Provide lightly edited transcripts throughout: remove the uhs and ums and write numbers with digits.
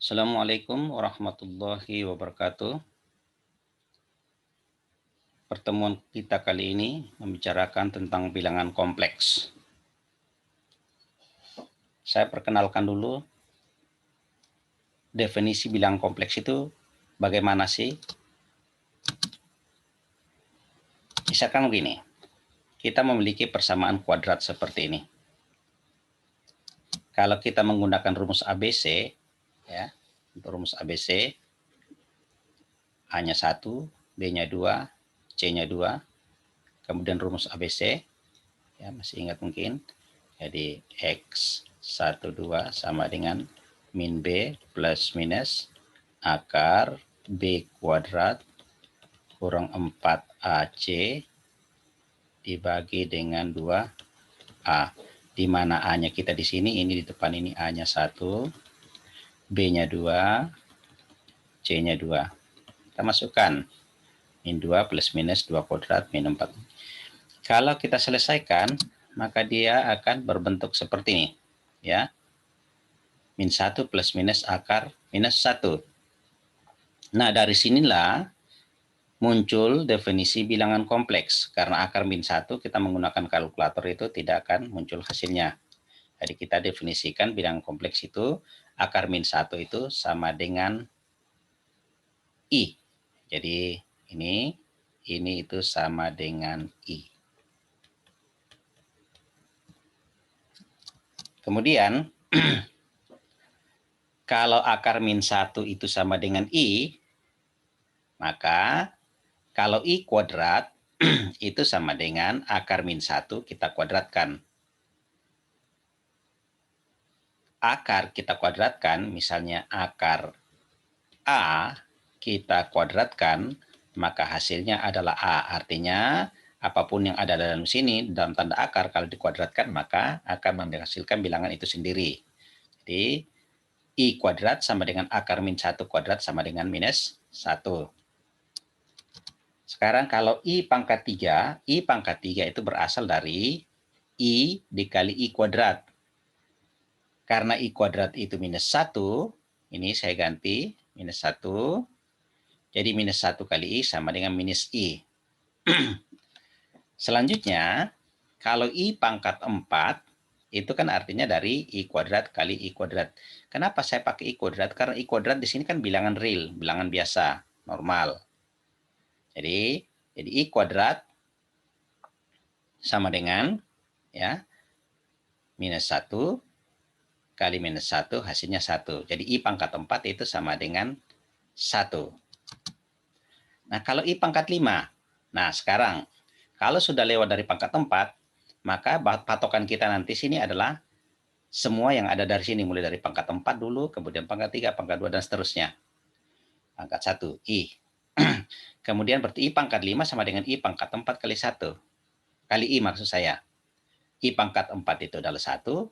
Assalamualaikum warahmatullahi wabarakatuh. Pertemuan kita kali ini membicarakan tentang bilangan kompleks. Saya perkenalkan dulu definisi bilangan kompleks itu bagaimana sih? Misalkan begini, kita memiliki persamaan kuadrat seperti ini. Kalau kita menggunakan rumus ABC, ya, untuk rumus ABC, A-nya 1, B-nya 2, C-nya 2, kemudian rumus ABC, ya masih ingat mungkin, jadi X 12 sama dengan min B plus minus akar B kuadrat kurang 4AC dibagi dengan 2A. Di mana A-nya kita di sini, ini di depan ini A-nya 1, B-nya 2, C-nya 2. Kita masukkan min 2 plus minus 2 kuadrat min 4. Kalau kita selesaikan, maka dia akan berbentuk seperti ini, ya. Min 1 plus minus akar minus 1. Nah, dari sinilah muncul definisi bilangan kompleks. Karena akar min 1 kita menggunakan kalkulator itu tidak akan muncul hasilnya. Jadi kita definisikan bilangan kompleks itu akar min 1 itu sama dengan I. Jadi ini itu sama dengan I. Kemudian kalau akar min 1 itu sama dengan I, maka kalau I kuadrat itu sama dengan akar min 1 kita kuadratkan. Akar kita kuadratkan, misalnya akar A kita kuadratkan, maka hasilnya adalah A. Artinya apapun yang ada dalam sini, dalam tanda akar, kalau dikuadratkan maka akan menghasilkan bilangan itu sendiri. Jadi I kuadrat sama dengan akar min 1 kuadrat sama dengan minus 1. Sekarang kalau I pangkat 3 itu berasal dari I dikali I kuadrat. Karena I kuadrat itu minus 1, ini saya ganti minus 1, jadi minus 1 kali I sama dengan minus I. Selanjutnya, kalau I pangkat 4, itu kan artinya dari I kuadrat kali I kuadrat. Kenapa saya pakai I kuadrat? Karena I kuadrat di sini kan bilangan real, bilangan biasa, normal. Jadi I kuadrat sama dengan ya minus 1 kali minus 1 hasilnya 1. Jadi I pangkat 4 itu sama dengan 1. Nah, kalau I pangkat 5. Nah, sekarang kalau sudah lewat dari pangkat 4, maka patokan kita nanti sini adalah semua yang ada dari sini. Mulai dari pangkat 4 dulu, kemudian pangkat 3, pangkat 2, dan seterusnya. Pangkat 1, I. Kemudian berarti I pangkat 5 sama dengan I pangkat 4 kali 1. Kali I maksud saya. I pangkat 4 itu adalah 1,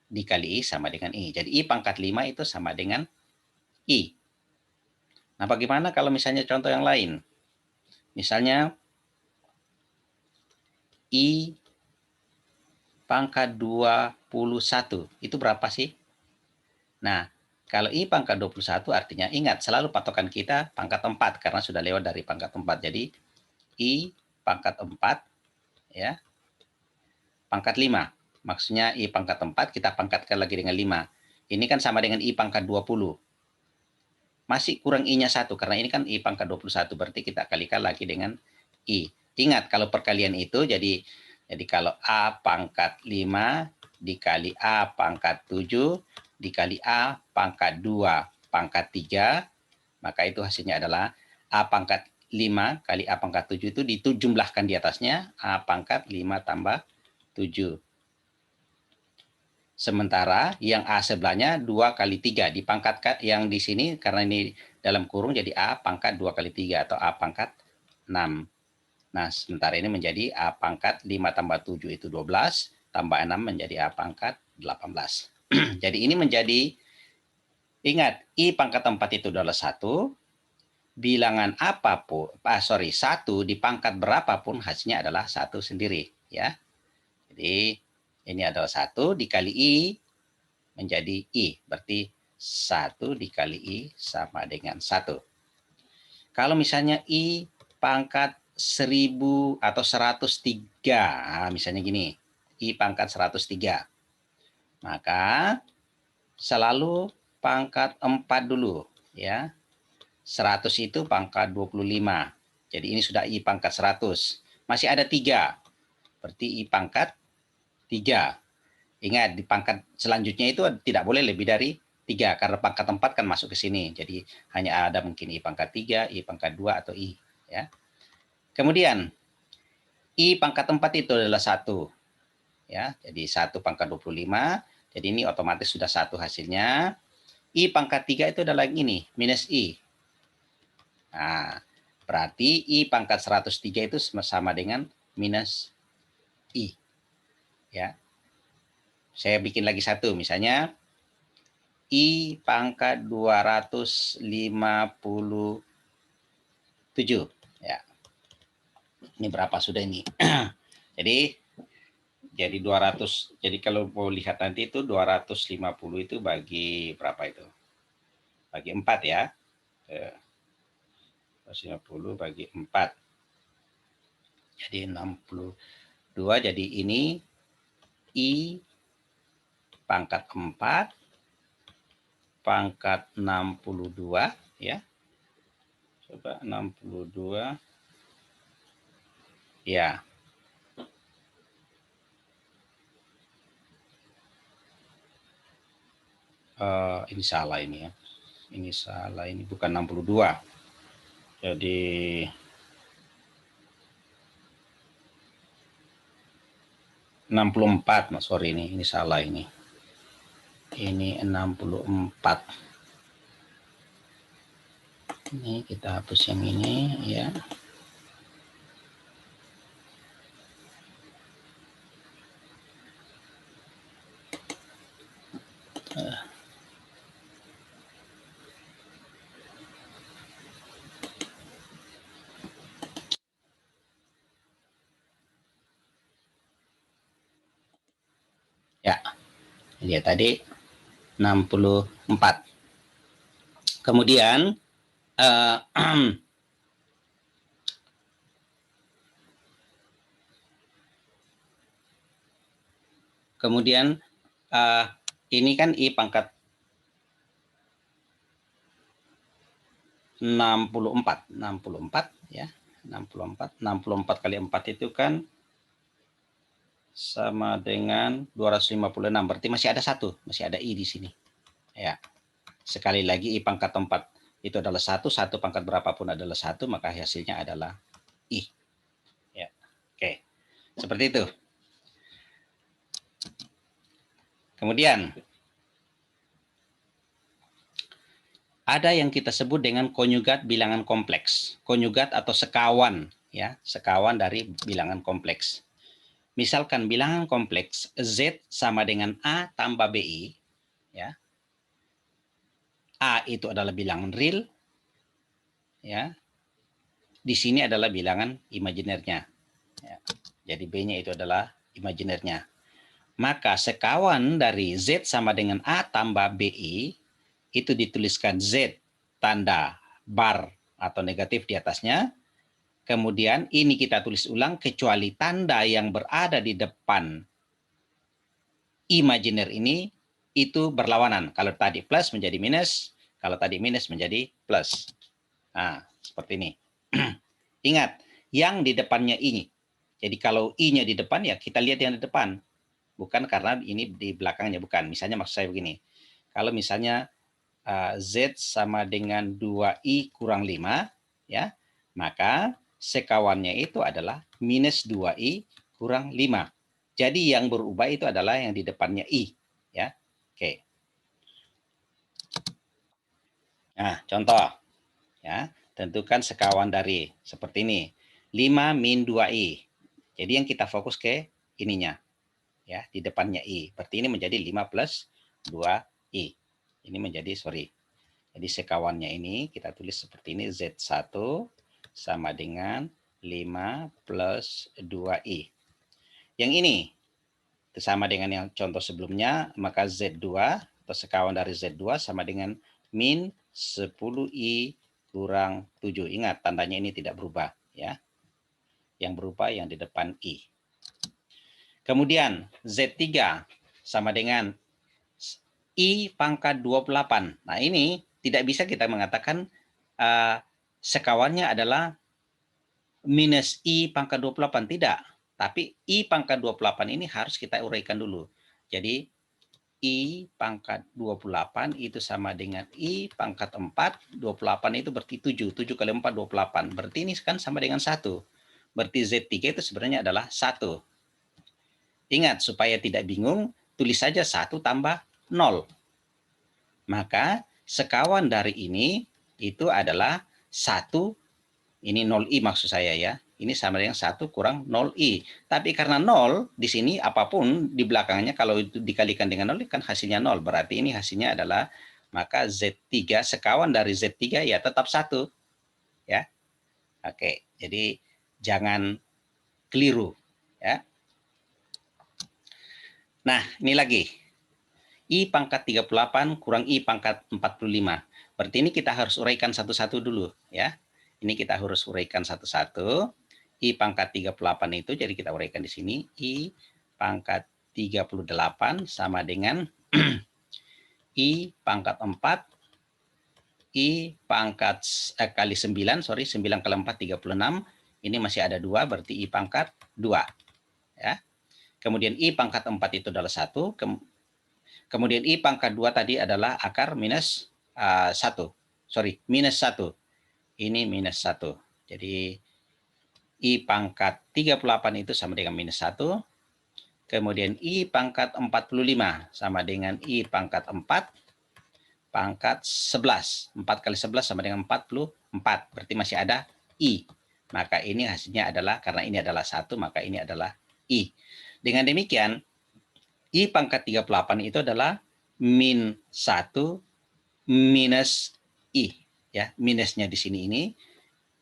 dikali I sama dengan I. Jadi I pangkat 5 itu sama dengan I. Nah, bagaimana kalau misalnya contoh yang lain? Misalnya I pangkat 21, itu berapa sih? Nah, kalau I pangkat 21 artinya ingat, selalu patokan kita pangkat 4 karena sudah lewat dari pangkat 4. Jadi I pangkat 4 ya, pangkat 5. Maksudnya I pangkat 4 kita pangkatkan lagi dengan 5. Ini kan sama dengan I pangkat 20. Masih kurang I-nya 1 karena ini kan I pangkat 21, berarti kita kalikan lagi dengan I. Ingat kalau perkalian itu jadi kalau A pangkat 5 dikali A pangkat 7 dikali A pangkat 2 pangkat 3, maka itu hasilnya adalah A pangkat 5 kali A pangkat 7 itu dijumlahkan di atasnya A pangkat 5 tambah 7. Sementara yang A sebelahnya 2 kali 3 dipangkatkan, yang di sini karena ini dalam kurung jadi A pangkat 2 kali 3 atau A pangkat 6. Nah, sementara ini menjadi A pangkat 5 tambah 7 itu 12, tambah 6 menjadi A pangkat 18. Jadi ini menjadi, ingat, I pangkat 4 itu adalah 1, bilangan apapun, 1 di pangkat berapapun hasilnya adalah 1 sendiri. Ya. Jadi ini adalah 1 dikali I menjadi I, berarti 1 dikali I sama dengan 1. Kalau misalnya I pangkat 1000 atau 103, misalnya gini, I pangkat 103, maka selalu pangkat 4 dulu, ya. 100 itu pangkat 25. Jadi ini sudah I pangkat 100. Masih ada 3. Berarti I pangkat 3. Ingat, di pangkat selanjutnya itu tidak boleh lebih dari 3, karena pangkat 4 kan masuk ke sini. Jadi hanya ada mungkin I pangkat 3, I pangkat 2, atau I. Ya. Kemudian, I pangkat 4 itu adalah 1. Ya, jadi 1 pangkat 25. Jadi ini otomatis sudah 1 hasilnya. I pangkat 3 itu adalah ini, minus I. Nah, berarti I pangkat 103 itu sama dengan minus I. Ya. Saya bikin lagi satu, misalnya I pangkat 257. Ya. Ini berapa sudah ini? Jadi 200. Jadi kalau mau lihat nanti itu 250 itu bagi berapa itu? Bagi 4 ya. 250 bagi 4. Jadi 62. Jadi ini I pangkat 4 pangkat 62, ya. Coba 62. Ya. Ini salah ini ya. Ini salah, ini bukan 62. Jadi 64, sorry ini salah ini. Ini 64. Ini kita hapus yang ini ya. Ya. Dia tadi 64. Kemudian kemudian ini kan I pangkat 64 ya. 64 kali 4 itu kan sama dengan 256. Berarti masih ada 1, masih ada I di sini. Ya. Sekali lagi I pangkat 4 itu adalah 1 pangkat berapapun adalah 1, maka hasilnya adalah I. Ya. Oke. Seperti itu. Kemudian ada yang kita sebut dengan konjugat bilangan kompleks. Konjugat atau sekawan, ya, sekawan dari bilangan kompleks. Misalkan bilangan kompleks Z sama dengan A tambah BI, ya. A itu adalah bilangan real, ya. Di sini adalah bilangan imajinernya. Ya. Jadi B-nya itu adalah imajinernya. Maka sekawan dari Z sama dengan A tambah BI itu dituliskan Z tanda bar atau negatif di atasnya. Kemudian ini kita tulis ulang kecuali tanda yang berada di depan imajiner ini itu berlawanan. Kalau tadi plus menjadi minus, kalau tadi minus menjadi plus. Nah, seperti ini. Ingat, yang di depannya I. Jadi kalau I-nya di depan ya kita lihat yang di depan. Bukan karena ini di belakangnya, bukan. Misalnya maksud saya begini. Kalau misalnya Z sama dengan 2I kurang 5, ya, maka sekawannya itu adalah minus 2I kurang 5. Jadi yang berubah itu adalah yang di depannya I. Ya. Oke. Nah, contoh. Ya, tentukan sekawan dari seperti ini. 5 min 2I. Jadi yang kita fokus ke ininya. Ya, di depannya I. Berarti ini menjadi 5 plus 2I. Ini menjadi, jadi sekawannya ini kita tulis seperti ini, Z1 sama dengan 5 plus 2I. Yang ini sama dengan yang contoh sebelumnya, maka Z2 atau sekawan dari Z2 sama dengan min 10I kurang 7. Ingat, tandanya ini tidak berubah, ya. Yang berubah yang di depan I. Kemudian Z3 sama dengan I pangkat 28. Nah, ini tidak bisa kita mengatakan sekawannya adalah minus I pangkat 28. Tidak. Tapi I pangkat 28 ini harus kita uraikan dulu. Jadi I pangkat 28 itu sama dengan I pangkat 4. 28 itu berarti 7. 7 kali 4, 28. Berarti ini kan sama dengan 1. Berarti Z3 itu sebenarnya adalah 1. Ingat, supaya tidak bingung, tulis saja 1 tambah 0. Maka sekawan dari ini itu adalah 1. Ini 0I maksud saya ya. Ini sama dengan 1 kurang 0I. Tapi karena 0 di sini apapun di belakangnya kalau itu dikalikan dengan 0 kan hasilnya 0. Berarti ini hasilnya adalah maka Z3 sekawan dari Z3 ya tetap 1. Ya. Oke, jadi jangan keliru ya. Nah, ini lagi. I pangkat 38 kurang I pangkat 45. Berarti ini kita harus uraikan satu-satu dulu ya. Ini kita harus uraikan satu-satu. I pangkat 38 itu jadi kita uraikan di sini. I pangkat 38 sama dengan I pangkat 4. I pangkat kali 9, 9 kali 4, 36. Ini masih ada 2, berarti I pangkat 2. Ya. Kemudian I pangkat 4 itu adalah 1. Kemudian I pangkat 2 tadi adalah akar minus 1. Minus 1. Ini minus 1. Jadi I pangkat 38 itu sama dengan minus 1. Kemudian I pangkat 45 sama dengan I pangkat 4 pangkat 11. 4 kali 11 sama dengan 44. Berarti masih ada I. Maka ini hasilnya adalah, karena ini adalah 1, maka ini adalah I. Dengan demikian, I pangkat 38 itu adalah min 1 minus I. Ya, minusnya di sini ini.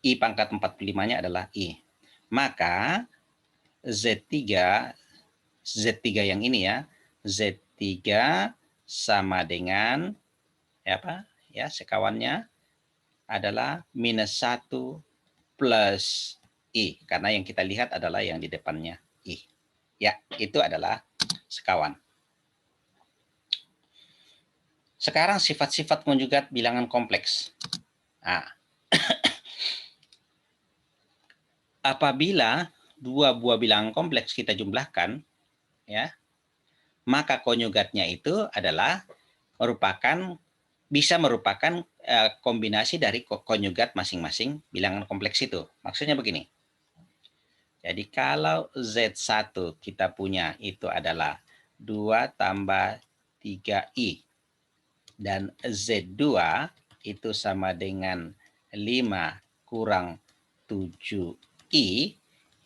I pangkat 45-nya adalah I. Maka Z3 yang ini ya, Z3 sama dengan apa? Ya, sekawannya adalah minus 1 plus I. Karena yang kita lihat adalah yang di depannya I. Ya, itu adalah sekawan. Sekarang sifat-sifat konjugat bilangan kompleks. Nah, apabila dua buah bilangan kompleks kita jumlahkan, ya, maka konjugatnya itu adalah bisa merupakan kombinasi dari konjugat masing-masing bilangan kompleks itu. Maksudnya begini. Jadi kalau Z1 kita punya itu adalah 2 tambah 3I. Dan Z2 itu sama dengan 5 kurang 7I.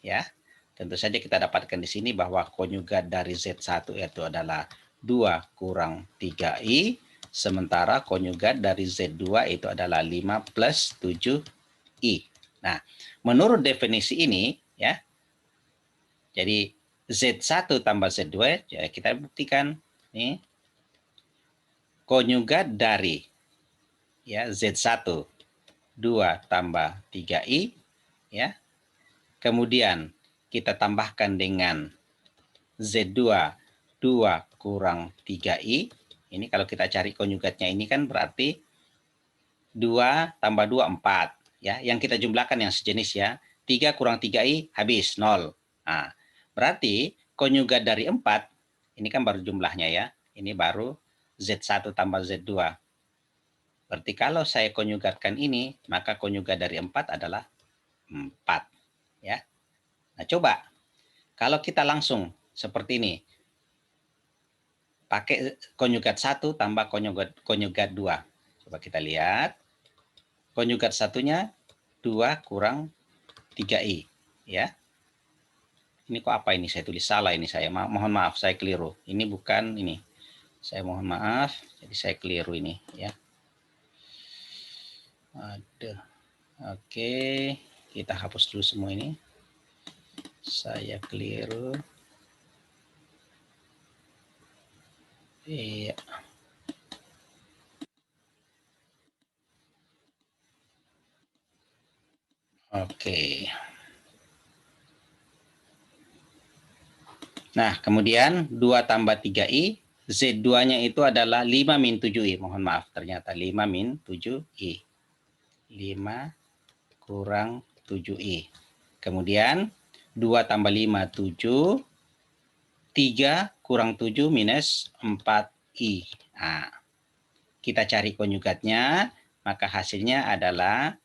Ya, tentu saja kita dapatkan di sini bahwa konjugat dari Z1 itu adalah 2 kurang 3I, sementara konjugat dari Z2 itu adalah 5 plus 7I. Nah, menurut definisi ini ya, jadi Z1 tambah Z2 ya kita buktikan nih konjugat dari ya Z1 2 tambah 3I ya. Kemudian kita tambahkan dengan Z2 2 kurang 3I. Ini kalau kita cari konjugatnya ini kan berarti 2 tambah 2 4 ya. Yang kita jumlahkan yang sejenis ya. 3 kurang 3I habis 0. Nah, berarti konjugat dari 4 ini kan baru jumlahnya ya. Ini baru Z1 tambah Z2. Berarti kalau saya konjugatkan ini, maka konjugat dari 4 adalah 4. Ya. Nah, coba kalau kita langsung seperti ini. Pakai konjugat 1 tambah konjugat 2. Coba kita lihat. Konjugat satunya 2 kurang 3I. Ya. Ini kok apa ini? Saya tulis salah ini saya. Mohon maaf, saya keliru. Ini bukan ini. Saya mohon maaf, jadi saya keliru ini ya. Aduh. Oke, kita hapus dulu semua ini. Saya keliru. Iya. Oke. Nah, kemudian 2 tambah 3i, Z2-nya itu adalah 5 min 7i. Mohon maaf, ternyata 5 min 7i. 5 kurang 7i. Kemudian 2 tambah 5, 7. 3 kurang 7 minus 4i. Nah, kita cari konjugatnya, maka hasilnya adalah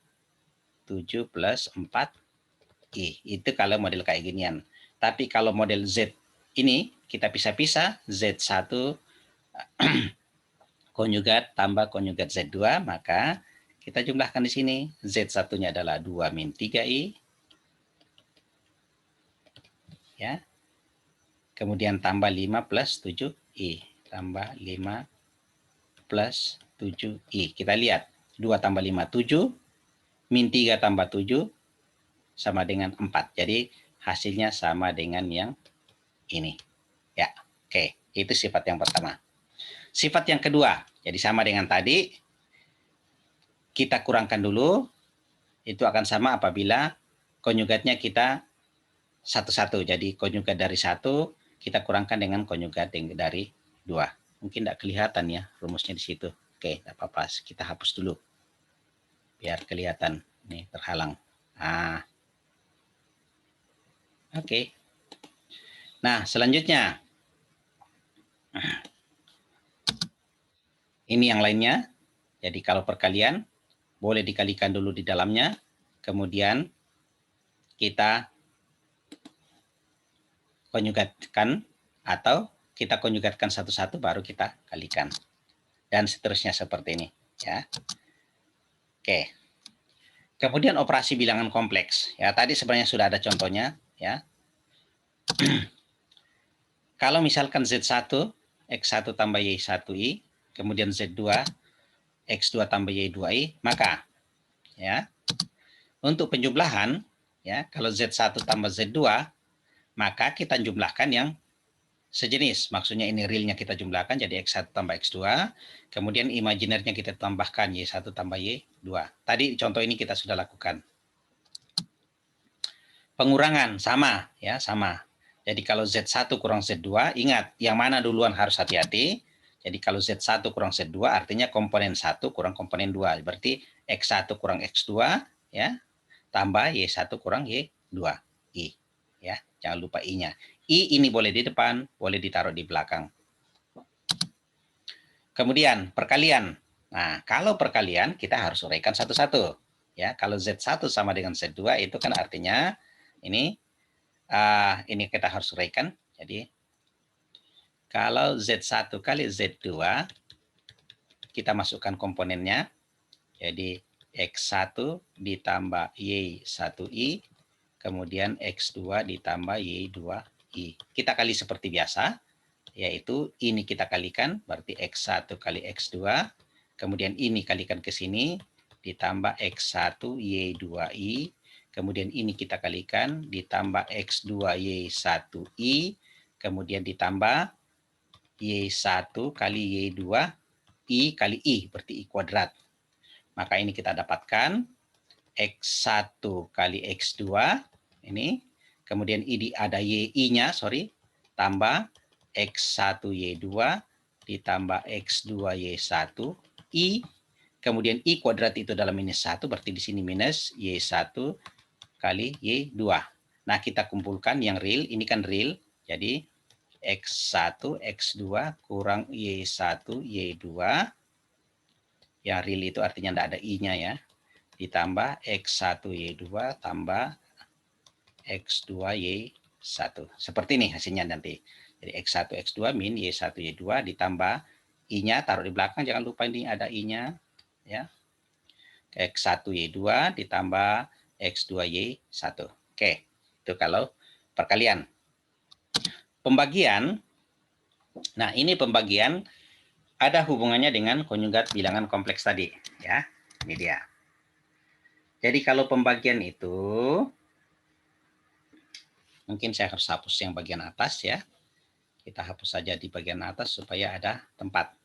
7 plus 4i. Itu kalau model kayak ginian. Tapi kalau model Z ini, kita pisah-pisah, Z1 konjugat tambah konjugat Z2, maka kita jumlahkan di sini. Z1-nya adalah 2 min 3i. Ya. Kemudian tambah 5 plus 7i. Tambah 5 plus 7i. Kita lihat. 2 tambah 5, 7. Min 3 tambah 7 sama dengan 4. Jadi hasilnya sama dengan yang ini. Ya, oke. Itu sifat yang pertama. Sifat yang kedua, jadi sama dengan tadi. Kita kurangkan dulu. Itu akan sama apabila konjugatnya kita satu-satu. Jadi konjugat dari 1 kita kurangkan dengan konjugat dari 2. Mungkin tidak kelihatan ya rumusnya di situ. Oke, tidak apa-apa. Kita hapus dulu. Biar kelihatan. Nih, terhalang. Nah, oke. Nah, selanjutnya. Ini yang lainnya. Jadi kalau perkalian, boleh dikalikan dulu di dalamnya. Kemudian kita konjugatkan atau kita konjugatkan satu-satu baru kita kalikan. Dan seterusnya seperti ini. Ya. Oke. Kemudian operasi bilangan kompleks. Ya, tadi sebenarnya sudah ada contohnya. Ya. Kalau misalkan Z1, X1 tambah Y1I, kemudian Z2, X2 tambah Y2I, maka ya untuk penjumlahan, ya kalau Z1 tambah Z2, maka kita jumlahkan yang sejenis. Maksudnya ini realnya kita jumlahkan jadi X1 tambah X2, kemudian imajinernya kita tambahkan Y1 tambah Y2. Tadi contoh ini kita sudah lakukan. Pengurangan sama, ya sama. Jadi kalau Z1 kurang Z2, ingat yang mana duluan harus hati-hati. Jadi kalau Z1 kurang Z2 artinya komponen 1 kurang komponen 2. Berarti X1 kurang X2 ya, tambah Y1 kurang Y2. I. Ya, jangan lupa I-nya. I ini boleh di depan, boleh ditaruh di belakang. Kemudian perkalian. Nah, kalau perkalian kita harus uraikan satu-satu. Ya, kalau Z1 sama dengan Z2 itu kan artinya ini kita harus uraikan. Jadi kalau Z1 kali Z2 kita masukkan komponennya. Jadi X1 ditambah Y1I, kemudian X2 ditambah Y2I. Kita kali seperti biasa, yaitu ini kita kalikan, berarti X1 kali X2, kemudian ini kalikan ke sini, ditambah X1 Y2I, kemudian ini kita kalikan, ditambah X2 Y1I, kemudian ditambah Y1 kali Y2, I kali I, berarti I kuadrat. Maka ini kita dapatkan X1 kali X2, ini, kemudian ini ada I-nya, tambah X1 Y2 ditambah X2 Y1 I, kemudian I kuadrat itu dalam minus 1, berarti di sini minus Y1 kali Y2. Nah, kita kumpulkan yang real, ini kan real, jadi X1 X2 kurang Y1 Y2, yang real itu artinya tidak ada I-nya ya, ditambah X1 Y2 tambah X2 Y1. Seperti ini hasilnya nanti. Jadi X1 X2 min Y1 Y2 ditambah I-nya taruh di belakang, jangan lupa ini ada I-nya ya. X1 Y2 ditambah X2 Y1. Oke, itu kalau perkalian. Pembagian. Nah, ini pembagian ada hubungannya dengan konjugat bilangan kompleks tadi ya. Ini dia. Jadi kalau pembagian itu mungkin saya harus hapus yang bagian atas ya. Kita hapus saja di bagian atas supaya ada tempat.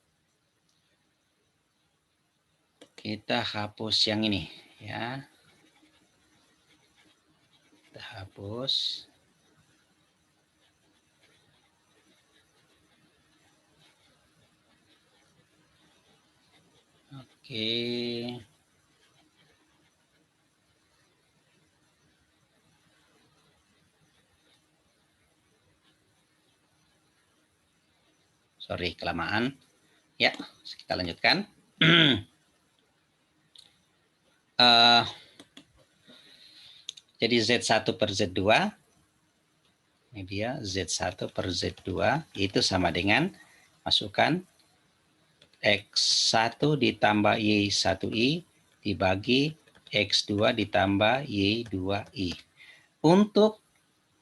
Kita hapus yang ini ya. Kita hapus. Oke. Sorry, kelamaan. Ya, kita lanjutkan. Jadi Z1 per Z2, ini dia Z1 per Z2, itu sama dengan masukkan X1 ditambah Y1I dibagi X2 ditambah Y2I. Untuk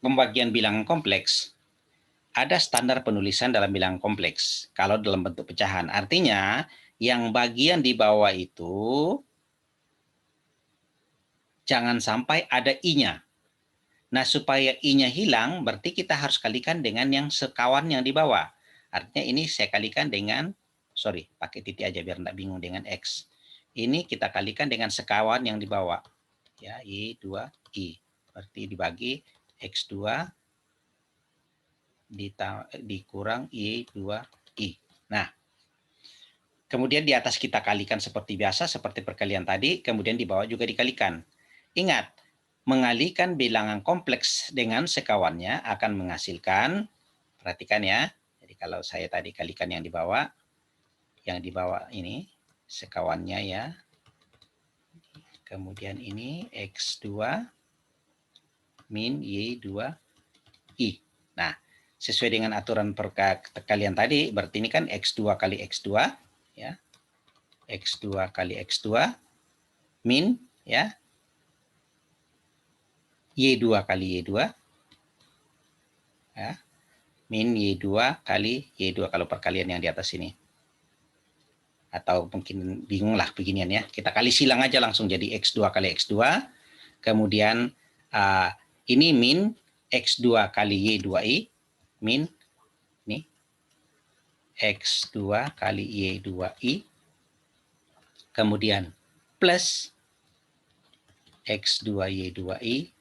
pembagian bilangan kompleks, ada standar penulisan dalam bilangan kompleks. Kalau dalam bentuk pecahan, artinya yang bagian di bawah itu jangan sampai ada I-nya. Nah, supaya I-nya hilang, berarti kita harus kalikan dengan yang sekawan yang di bawah. Artinya ini saya kalikan dengan, sorry, pakai titik aja biar tidak bingung dengan X. Ini kita kalikan dengan sekawan yang di bawah. Ya, Y2I. Berarti dibagi X2 dikurang Y2I. Nah, kemudian di atas kita kalikan seperti biasa, seperti perkalian tadi, kemudian di bawah juga dikalikan. Ingat, mengalikan bilangan kompleks dengan sekawannya akan menghasilkan, perhatikan ya, jadi kalau saya tadi kalikan yang di bawah ini, sekawannya ya, kemudian ini X2 min Y2I. Nah, sesuai dengan aturan perkalian tadi, berarti ini kan X2 kali X2, ya, X2 kali X2, min, ya, Y2 kali Y2, ya, min Y2 kali Y2 kalau perkalian yang di atas ini. Atau mungkin bingung lah beginian ya. Kita kali silang aja langsung jadi X2 kali X2. Kemudian ini min X2 kali Y2I. Min ini X2 kali Y2I. Kemudian plus X2 Y2I.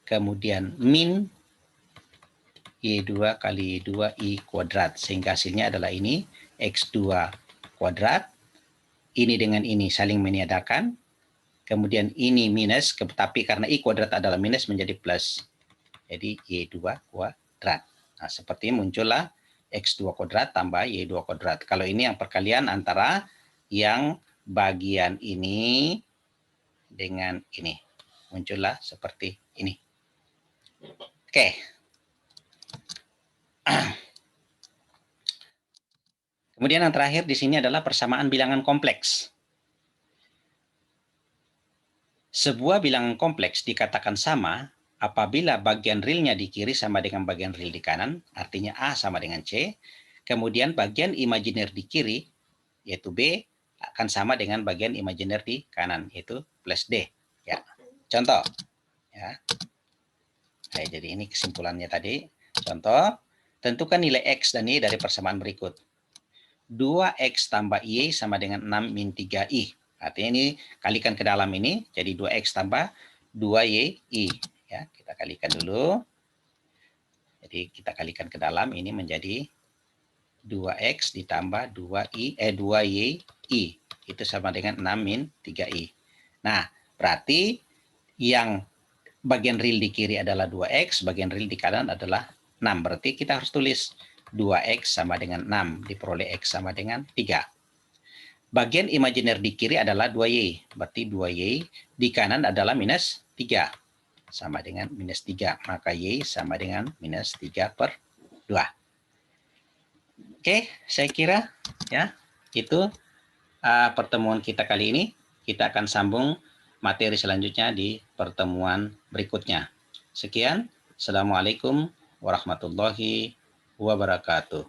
Kemudian min Y2 kali Y2I kuadrat. Sehingga hasilnya adalah ini X2 kuadrat. Ini dengan ini saling meniadakan. Kemudian ini minus, tapi karena I kuadrat adalah minus menjadi plus. Jadi Y2 kuadrat. Nah, seperti muncullah X2 kuadrat tambah Y2 kuadrat. Kalau ini yang perkalian antara yang bagian ini dengan ini. Muncullah seperti ini. Oke. Kemudian yang terakhir di sini adalah persamaan bilangan kompleks. Sebuah bilangan kompleks dikatakan sama apabila bagian realnya di kiri sama dengan bagian real di kanan, artinya A sama dengan C. Kemudian bagian imajiner di kiri, yaitu B, akan sama dengan bagian imajiner di kanan, yaitu plus D. Ya, contoh. Ya. Nah, jadi ini kesimpulannya tadi. Contoh, tentukan nilai X dan Y dari persamaan berikut. 2X tambah Y sama dengan 6 min 3Y. Artinya ini kalikan ke dalam ini, jadi 2X tambah 2YI. Ya, kita kalikan dulu. Jadi kita kalikan ke dalam, ini menjadi 2X ditambah 2YI. Itu sama dengan 6 min 3I. Nah, berarti yang bagian real di kiri adalah 2X, bagian real di kanan adalah 6. Berarti kita harus tulis 2X sama dengan 6, diperoleh X sama dengan 3. Bagian imajiner di kiri adalah 2Y, berarti 2Y di kanan adalah minus 3, sama dengan minus 3, maka Y sama dengan minus 3 per 2. Oke, saya kira ya itu pertemuan kita kali ini. Kita akan sambung materi selanjutnya di pertemuan berikutnya. Sekian, Assalamualaikum warahmatullahi wabarakatuh.